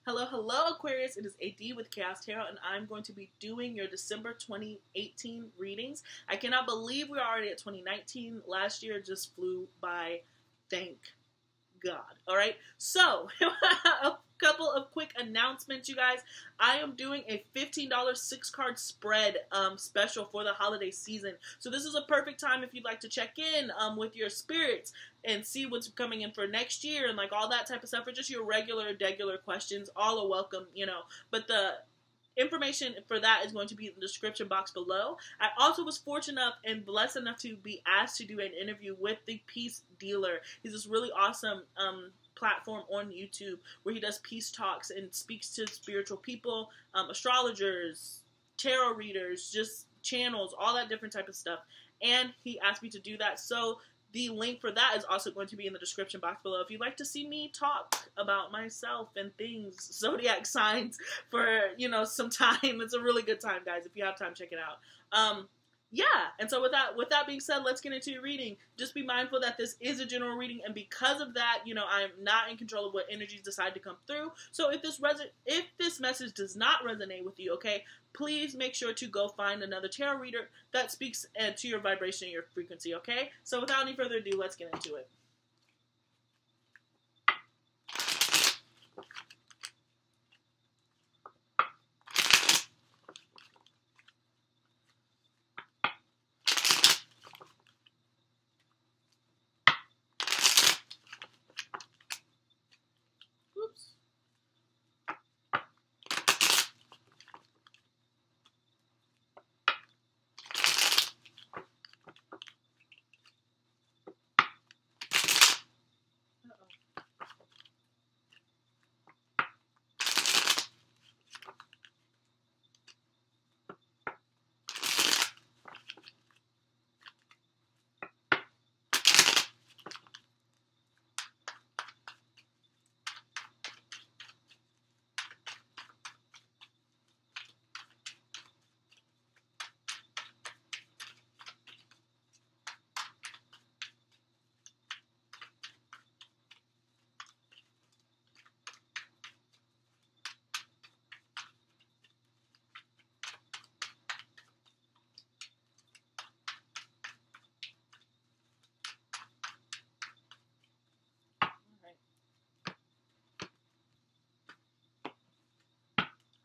Hello, hello, Aquarius. It is AD with kayxztarot, and I'm going to be doing your December 2018 readings. I cannot believe we're already at 2019. Last year just flew by. Thank God. All right. So, a couple of quick announcements, you guys. I am doing a $15 6-card spread special for the holiday season. So this is a perfect time if you'd like to check in with your spirits and see what's coming in for next year and like all that type of stuff, or just your regular questions. All are welcome, you know. But the information for that is going to be in the description box below. I also was fortunate enough and blessed enough to be asked to do an interview with the Peace Dealer. He's this really awesome platform on YouTube where he does peace talks and speaks to spiritual people, astrologers, tarot readers, just channels, all that different type of stuff. And he asked me to do that. So the link for that is also going to be in the description box below. If you'd like to see me talk about myself and things, Zodiac signs, for, you know, some time, it's a really good time, guys. If you have time, check it out. Yeah, and so with that being said, let's get into your reading. Just be mindful that this is a general reading, and because of that, you know, I'm not in control of what energies decide to come through. So if this message does not resonate with you, okay, please make sure to go find another tarot reader that speaks to your vibration and your frequency, okay? So without any further ado, let's get into it.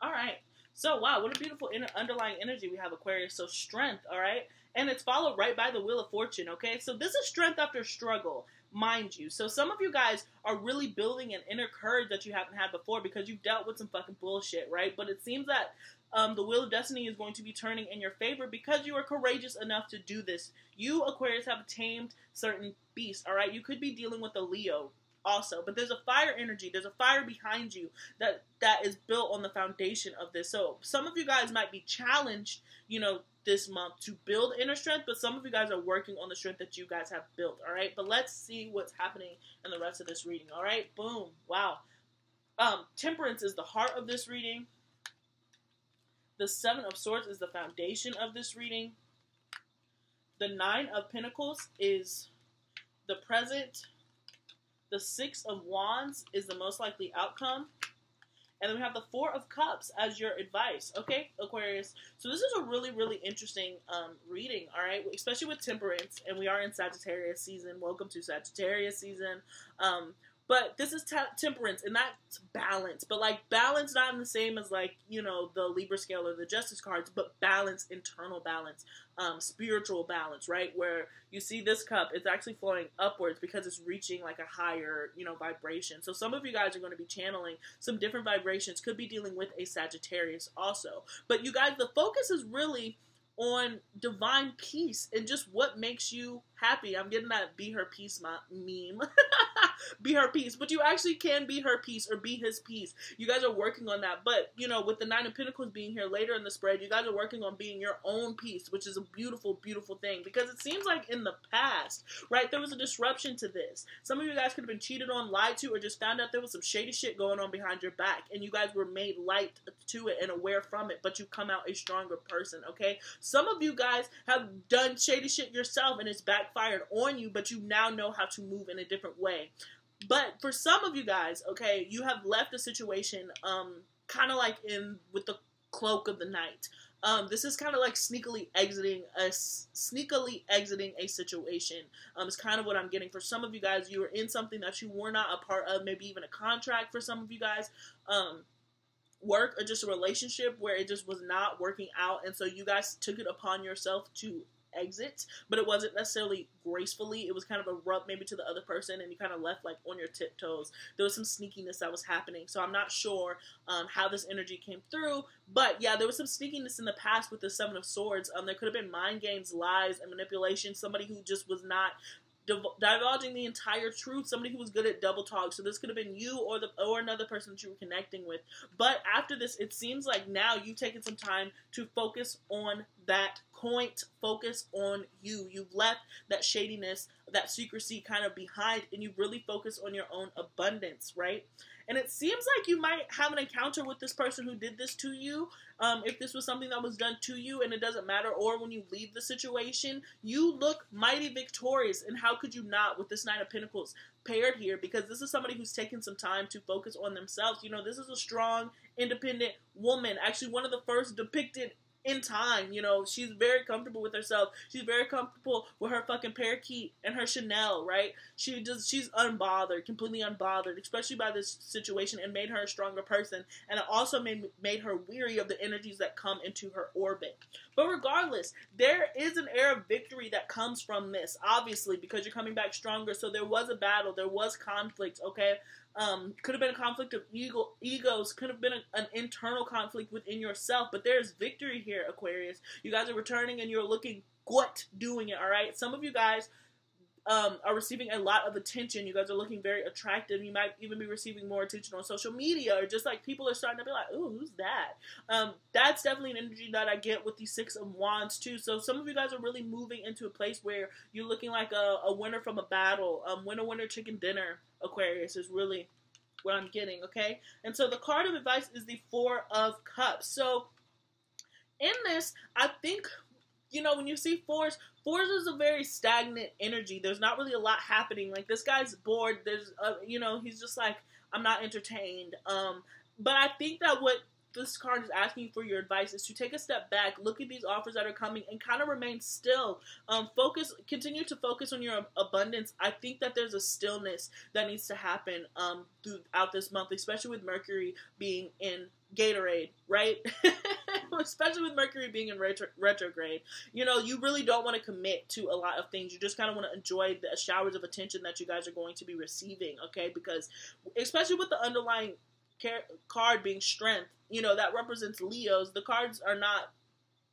Alright, so wow, what a beautiful underlying energy we have, Aquarius. So strength, alright? And it's followed right by the Wheel of Fortune, okay? So this is strength after struggle, mind you. So some of you guys are really building an inner courage that you haven't had before because you've dealt with some fucking bullshit, right? But it seems that the Wheel of Destiny is going to be turning in your favor because you are courageous enough to do this. You, Aquarius, have tamed certain beasts, alright? You could be dealing with a Leo also, but there's a fire energy, there's a fire behind you that is built on the foundation of this. So some of you guys might be challenged, you know, this month to build inner strength, but some of you guys are working on the strength that you guys have built, all right? But let's see what's happening in the rest of this reading, all right? Boom. Wow. Temperance is the heart of this reading. The Seven of Swords is the foundation of this reading. The Nine of Pentacles is the present. The Six of Wands is the most likely outcome. And then we have the Four of Cups as your advice. Okay, Aquarius. So this is a really, really interesting reading, all right? Especially with Temperance. And we are in Sagittarius season. Welcome to Sagittarius season. But this is Temperance, and that's balance. But, like, balance not in the same as, like, you know, the Libra scale or the Justice cards, but balance, internal balance, spiritual balance, right? Where you see this cup, it's actually flowing upwards because it's reaching, like, a higher, you know, vibration. So some of you guys are going to be channeling some different vibrations, could be dealing with a Sagittarius also. But you guys, the focus is really on divine peace and just what makes you happy. I'm getting that be her peace meme. Be her peace. But you actually can be her peace or be his peace. You guys are working on that. But, you know, with the Nine of Pentacles being here later in the spread, you guys are working on being your own peace, which is a beautiful, beautiful thing. Because it seems like in the past, right, there was a disruption to this. Some of you guys could have been cheated on, lied to, or just found out there was some shady shit going on behind your back. And you guys were made light to it and aware from it. But you come out a stronger person, okay? Some of you guys have done shady shit yourself and it's backfired on you, but you now know how to move in a different way. But for some of you guys, okay, you have left a situation, kind of like with the cloak of the night. This is kind of like sneakily exiting a situation. It's kind of what I'm getting. For some of you guys, you were in something that you were not a part of, maybe even a contract for some of you guys, work, or just a relationship where it just was not working out, and so you guys took it upon yourself to exit, but it wasn't necessarily gracefully. It was kind of abrupt maybe to the other person, and you kind of left like on your tiptoes. There was some sneakiness that was happening, so I'm not sure how this energy came through, but yeah, there was some sneakiness in the past with the Seven of Swords. There could have been mind games, lies, and manipulation. Somebody who just was not divulging the entire truth, somebody who was good at double talk. So this could have been you or another person that you were connecting with. But after this, it seems like now you've taken some time to focus on that point, focus on you. You've left that shadiness, that secrecy kind of behind, and you really focus on your own abundance, right? And it seems like you might have an encounter with this person who did this to you. If this was something that was done to you, and it doesn't matter, or when you leave the situation, you look mighty victorious. And how could you not with this Nine of Pentacles paired here? Because this is somebody who's taken some time to focus on themselves. You know, this is a strong, independent woman. Actually, one of the first depicted in time. You know, she's very comfortable with herself. She's very comfortable with her fucking parakeet and her Chanel, right? She's unbothered, completely unbothered, especially by this situation, and made her a stronger person. And it also made her weary of the energies that come into her orbit. But regardless, there is an air of victory that comes from this, obviously, because you're coming back stronger. So there was a battle, there was conflict, okay? Could have been a conflict of egos, could have been an internal conflict within yourself, but there's victory here, Aquarius. You guys are returning, and you're looking good doing it, alright? Some of you guys are receiving a lot of attention. You guys are looking very attractive. You might even be receiving more attention on social media, or just like people are starting to be like, ooh, who's that? That's definitely an energy that I get with the Six of Wands too. So some of you guys are really moving into a place where you're looking like a winner from a battle. Winner chicken dinner, Aquarius, is really what I'm getting, okay? And so the card of advice is the Four of Cups. So in this, I think, you know, when you see fours is a very stagnant energy. There's not really a lot happening. Like, this guy's bored. There's, you know, he's just like, I'm not entertained. But I think that what this card is asking for your advice is to take a step back, look at these offers that are coming, and kind of remain still. Continue to focus on your abundance. I think that there's a stillness that needs to happen throughout this month, especially with Mercury being in Gatorade, right? Especially with Mercury being in retrograde. You know, you really don't want to commit to a lot of things. You just kind of want to enjoy the showers of attention that you guys are going to be receiving, okay? Because especially with the underlying card being strength, you know, that represents Leos. The cards are not,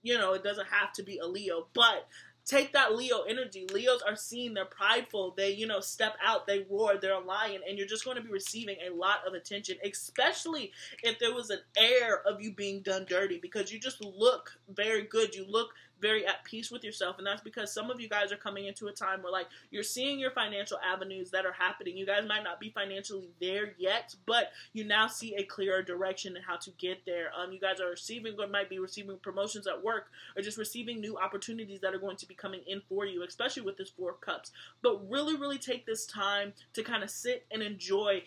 you know, it doesn't have to be a Leo, but take that Leo energy. Leos are seen, they're prideful, they, you know, step out, they roar, they're a lion, and you're just going to be receiving a lot of attention, especially if there was an air of you being done dirty, because you just look very good, you look very at peace with yourself. And that's because some of you guys are coming into a time where, like, you're seeing your financial avenues that are happening. You guys might not be financially there yet, but you now see a clearer direction in how to get there. You guys are receiving, or might be receiving promotions at work, or just receiving new opportunities that are going to be coming in for you, especially with this Four of Cups. But really, really take this time to kind of sit and enjoy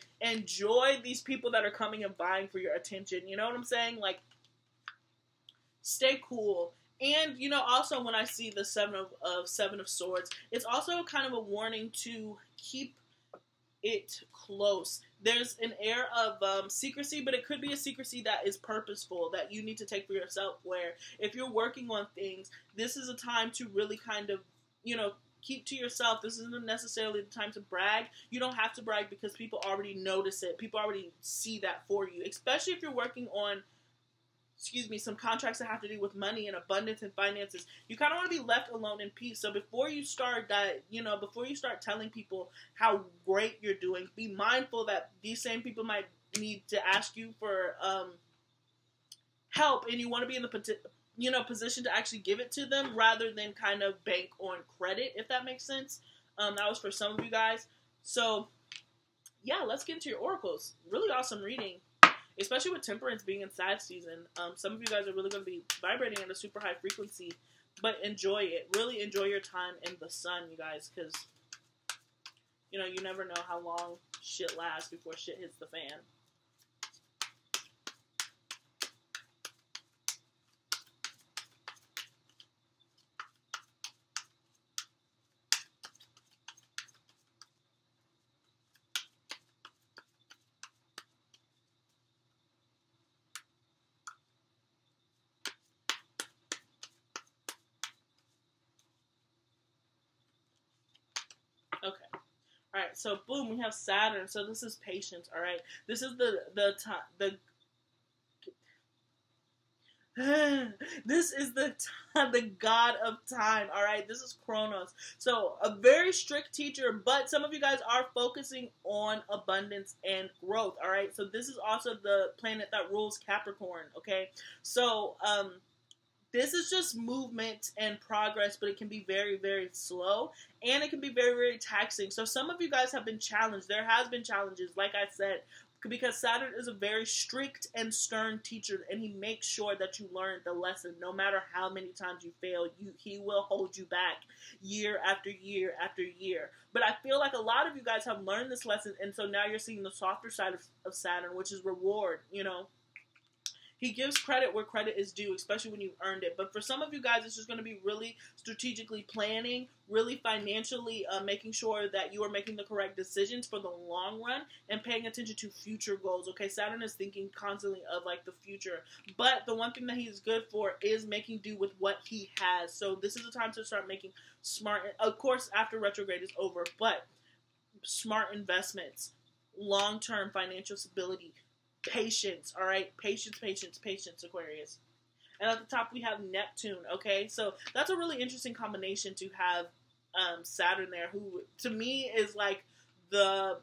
these people that are coming and vying for your attention. You know what I'm saying? Like, stay cool. And, you know, also when I see the Seven of Swords, it's also kind of a warning to keep it close. There's an air of secrecy, but it could be a secrecy that is purposeful, that you need to take for yourself, where if you're working on things, this is a time to really kind of, you know, keep to yourself. This isn't necessarily the time to brag. You don't have to brag, because people already notice it. People already see that for you, especially if you're working on, some contracts that have to do with money and abundance and finances. You kind of want to be left alone in peace. So before you start telling people how great you're doing, be mindful that these same people might need to ask you for help, and you want to be in the position to actually give it to them, rather than kind of bank on credit, if that makes sense. That was for some of you guys. So yeah, let's get into your oracles. Really awesome reading. Especially with Temperance being in Sag season. Some of you guys are really going to be vibrating at a super high frequency. But enjoy it. Really enjoy your time in the sun, you guys. Because, you know, you never know how long shit last before shit hits the fan. Okay. All right. So boom, we have Saturn. So this is patience. All right. This is the time this is the god of time. All right, this is Kronos. So a very strict teacher, but some of you guys are focusing on abundance and growth. All right, so this is also the planet that rules Capricorn. Okay, so this is just movement and progress, but it can be very, very slow, and it can be very, very taxing. So some of you guys have been challenged. There has been challenges, like I said, because Saturn is a very strict and stern teacher, and he makes sure that you learn the lesson. No matter how many times you fail, he will hold you back year after year after year. But I feel like a lot of you guys have learned this lesson, and so now you're seeing the softer side of Saturn, which is reward, you know. He gives credit where credit is due, especially when you've earned it. But for some of you guys, it's just going to be really strategically planning, really financially making sure that you are making the correct decisions for the long run and paying attention to future goals. Okay, Saturn is thinking constantly of like the future. But the one thing that he's good for is making do with what he has. So this is the time to start making smart, of course, after retrograde is over, but smart investments, long-term financial stability, patience, all right? Patience, patience, patience, Aquarius. And at the top, we have Neptune, okay? So that's a really interesting combination to have Saturn there, who, to me, is like the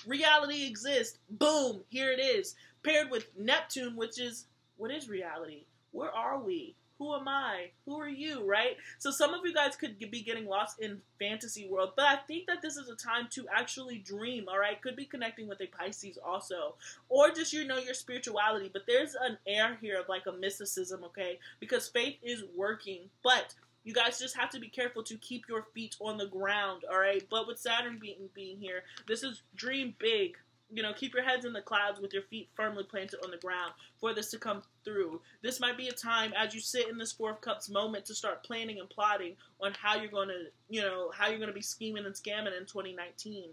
reality exists. Boom, here it is. Paired with Neptune, which is, what is reality? Where are we? Who am I? Who are you, right? So some of you guys could be getting lost in fantasy world, but I think that this is a time to actually dream, all right? Could be connecting with a Pisces also, or just, you know, your spirituality, but there's an air here of like a mysticism, okay? Because faith is working, but you guys just have to be careful to keep your feet on the ground, all right? But with Saturn being here, this is dream big. You know, keep your heads in the clouds with your feet firmly planted on the ground for this to come through. This might be a time as you sit in this Four of Cups moment to start planning and plotting on how you're going to, you know, how you're going to be scheming and scamming in 2019.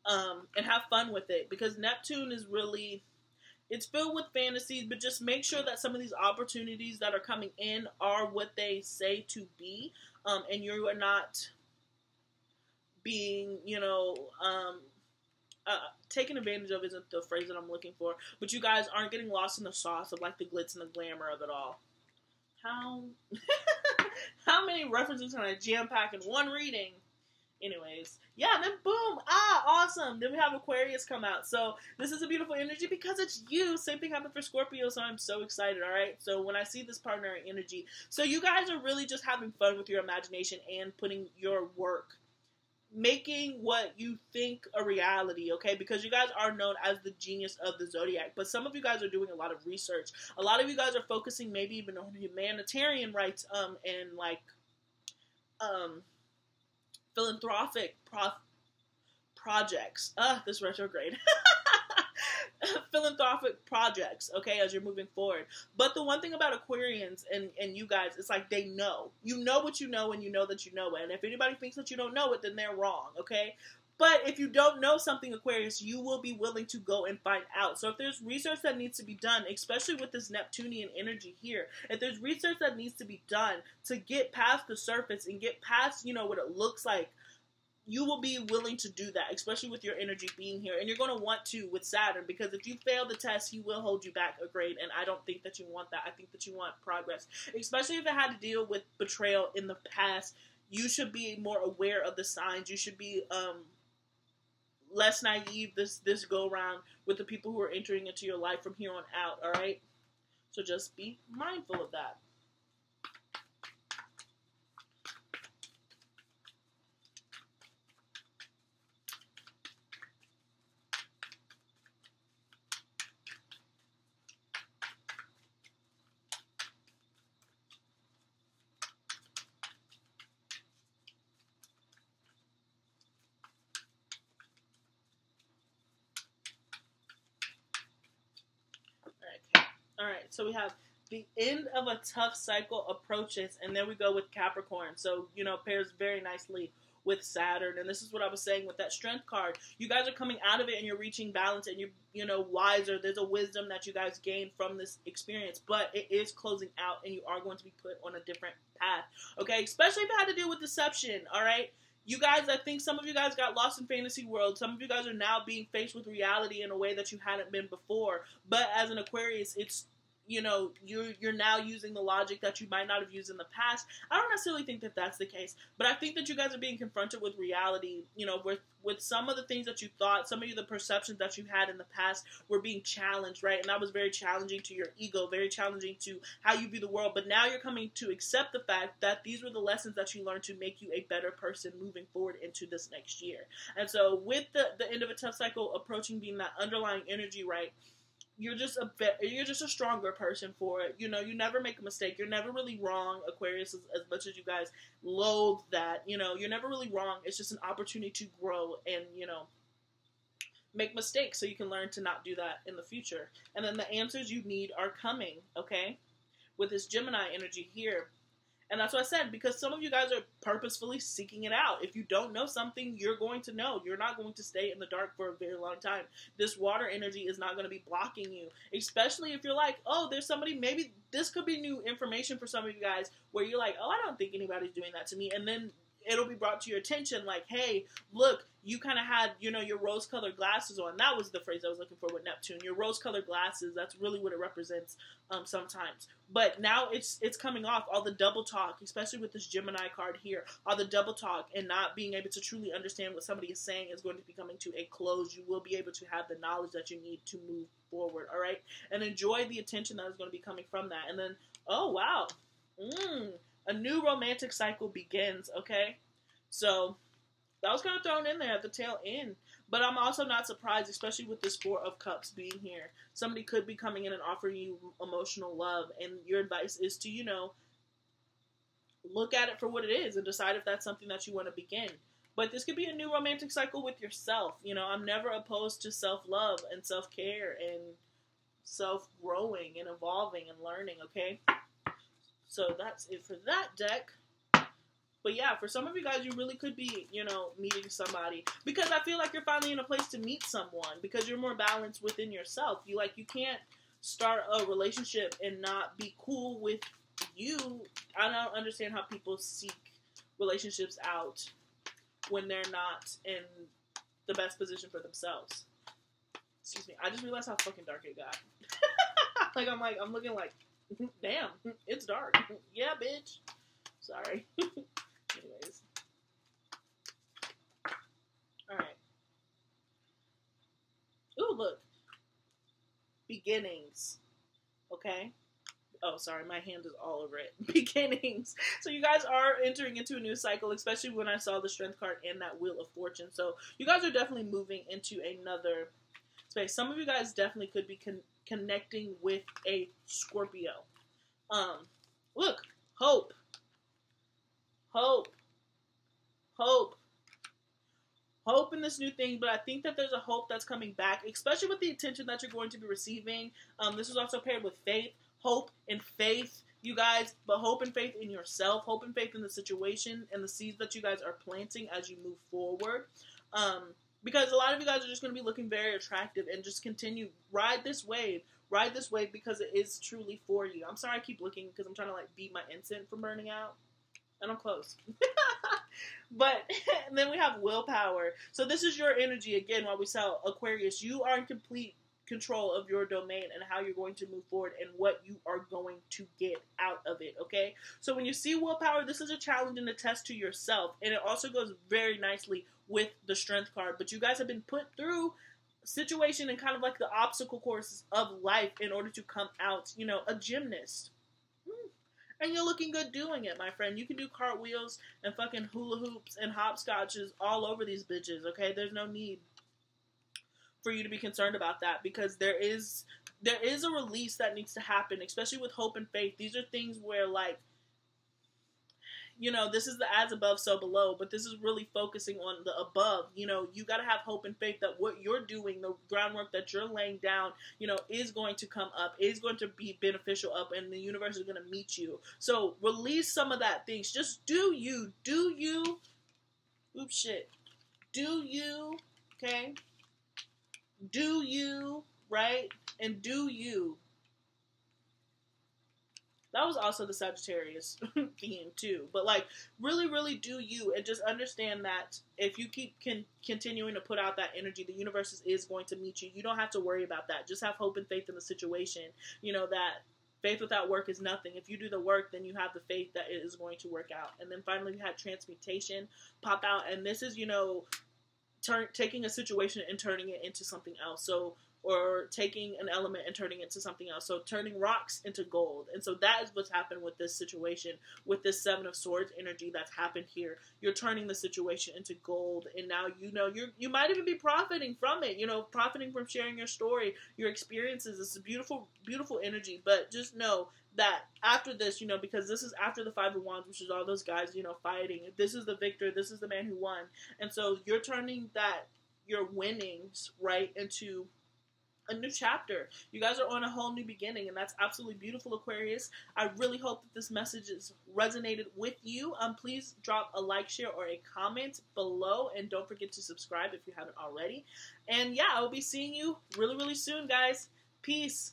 And have fun with it, because Neptune is really, it's filled with fantasies, but just make sure that some of these opportunities that are coming in are what they say to be, and you are not being, you know, taken advantage of isn't the phrase that I'm looking for, but you guys aren't getting lost in the sauce of like the glitz and the glamour of it all. How many references can I jam pack in one reading? Anyways, yeah, then boom, awesome. Then we have Aquarius come out. So this is a beautiful energy because it's you. Same thing happened for Scorpio, so I'm so excited, all right? So when I see this partner energy, so you guys are really just having fun with your imagination and putting your work, making what you think a reality, okay? Because you guys are known as the genius of the Zodiac, but some of you guys are doing a lot of research. A lot of you guys are focusing maybe even on humanitarian rights, and like, philanthropic projects. This retrograde. Philanthropic projects, okay, as you're moving forward. But the one thing about Aquarians and you guys, it's like they know. You know what you know, and you know that you know it. And if anybody thinks that you don't know it, then they're wrong, okay? But if you don't know something, Aquarius, you will be willing to go and find out. So if there's research that needs to be done, especially with this Neptunian energy here, if there's research that needs to be done to get past the surface and get past, you know, what it looks like, you will be willing to do that, especially with your energy being here. And you're going to want to with Saturn, because if you fail the test, he will hold you back a grade. And I don't think that you want that. I think that you want progress, especially if it had to deal with betrayal in the past. You should be more aware of the signs. You should be less naive this go around with the people who are entering into your life from here on out. All right. So just be mindful of that. So we have the end of a tough cycle approaches, and then we go with Capricorn. So, you know, pairs very nicely with Saturn. And this is what I was saying with that Strength card. You guys are coming out of it and you're reaching balance and you're, you know, wiser. There's a wisdom that you guys gain from this experience, but it is closing out and you are going to be put on a different path. Okay? Especially if it had to deal with deception. All right? You guys, I think some of you guys got lost in fantasy world. Some of you guys are now being faced with reality in a way that you hadn't been before. But as an Aquarius, it's, you know, you're now using the logic that you might not have used in the past. I don't necessarily think that that's the case, but I think that you guys are being confronted with reality, you know, with some of the things that you thought, some of the perceptions that you had in the past were being challenged, right? And that was very challenging to your ego, very challenging to how you view the world. But now you're coming to accept the fact that these were the lessons that you learned to make you a better person moving forward into this next year. And so with the end of a tough cycle approaching, being that underlying energy, right? You're just a stronger person for it. You know, you never make a mistake. You're never really wrong, Aquarius, as much as you guys loathe that. You know, you're never really wrong. It's just an opportunity to grow and, you know, make mistakes so you can learn to not do that in the future. And then the answers you need are coming, okay? With this Gemini energy here. And that's what I said, because some of you guys are purposefully seeking it out. If you don't know something, you're going to know. You're not going to stay in the dark for a very long time. This water energy is not going to be blocking you, especially if you're like, oh, there's somebody, maybe this could be new information for some of you guys where you're like, oh, I don't think anybody's doing that to me. And then it'll be brought to your attention like, hey, look, you kind of had, you know, your rose-colored glasses on. That was the phrase I was looking for with Neptune. Your rose-colored glasses, that's really what it represents sometimes. But now it's coming off. All the double talk, especially with this Gemini card here, all the double talk and not being able to truly understand what somebody is saying is going to be coming to a close. You will be able to have the knowledge that you need to move forward, all right? And enjoy the attention that is going to be coming from that. And then, oh, wow. A new romantic cycle begins, okay? So that was kind of thrown in there at the tail end. But I'm also not surprised, especially with this Four of Cups being here. Somebody could be coming in and offering you emotional love. And your advice is to, you know, look at it for what it is and decide if that's something that you want to begin. But this could be a new romantic cycle with yourself. You know, I'm never opposed to self-love and self-care and self-growing and evolving and learning, okay? So that's it for that deck. But yeah, for some of you guys, you really could be, you know, meeting somebody. Because I feel like you're finally in a place to meet someone. Because you're more balanced within yourself. You can't start a relationship and not be cool with you. I don't understand how people seek relationships out when they're not in the best position for themselves. Excuse me. I just realized how fucking dark it got. I'm looking like, damn, it's dark. Yeah, bitch. Sorry. Anyways. Alright. Ooh, look. Beginnings. Okay? Oh, sorry, my hand is all over it. Beginnings. So you guys are entering into a new cycle, especially when I saw the Strength card and that Wheel of Fortune. So you guys are definitely moving into another space. Some of you guys definitely could be connecting with a Scorpio. Look. Hope. Hope in this new thing, but I think that there's a hope that's coming back, especially with the attention that you're going to be receiving. This is also paired with faith, hope and faith, you guys, but hope and faith in yourself, hope and faith in the situation and the seeds that you guys are planting as you move forward. Because a lot of you guys are just going to be looking very attractive and just continue, ride this wave because it is truly for you. I'm sorry I keep looking because I'm trying to beat my incense from burning out. And I'm close. But, and then we have willpower. So this is your energy, again, while we saw Aquarius. You are in complete control of your domain and how you're going to move forward and what you are going to get out of it, okay? So when you see willpower, this is a challenge and a test to yourself. And it also goes very nicely with the Strength card. But you guys have been put through situation and kind of like the obstacle courses of life in order to come out, you know, a gymnast. And you're looking good doing it, my friend. You can do cartwheels and fucking hula hoops and hopscotches all over these bitches, okay? There's no need for you to be concerned about that because there is a release that needs to happen, especially with hope and faith. These are things where, you know, this is the as above, so below, but this is really focusing on the above. You know, you got to have hope and faith that what you're doing, the groundwork that you're laying down, you know, is going to come up, is going to be beneficial up, and the universe is going to meet you. So release some of that things. Just do you. Oops, shit. Do you, okay? Do you, right? And do you. That was also the Sagittarius theme too. But like, really, really do you, and just understand that if you keep continuing to put out that energy, the universe is going to meet you. You don't have to worry about that. Just have hope and faith in the situation. You know that faith without work is nothing. If you do the work, then you have the faith that it is going to work out. And then finally, we had transmutation pop out, and this is, you know, taking a situation and turning it into something else. So, or taking an element and turning it into something else. So turning rocks into gold. And so that is what's happened with this situation, with this Seven of Swords energy that's happened here. You're turning the situation into gold, and now you know you might even be profiting from it, you know, profiting from sharing your story, your experiences. It's a beautiful, beautiful energy. But just know that after this, you know, because this is after the Five of Wands, which is all those guys, you know, fighting. This is the victor. This is the man who won. And so you're turning that, your winnings, right, into a new chapter. You guys are on a whole new beginning, and that's absolutely beautiful, Aquarius. I really hope that this message has resonated with you. Please drop a like, share, or a comment below, and don't forget to subscribe if you haven't already. And yeah, I will be seeing you really, really soon, guys. Peace.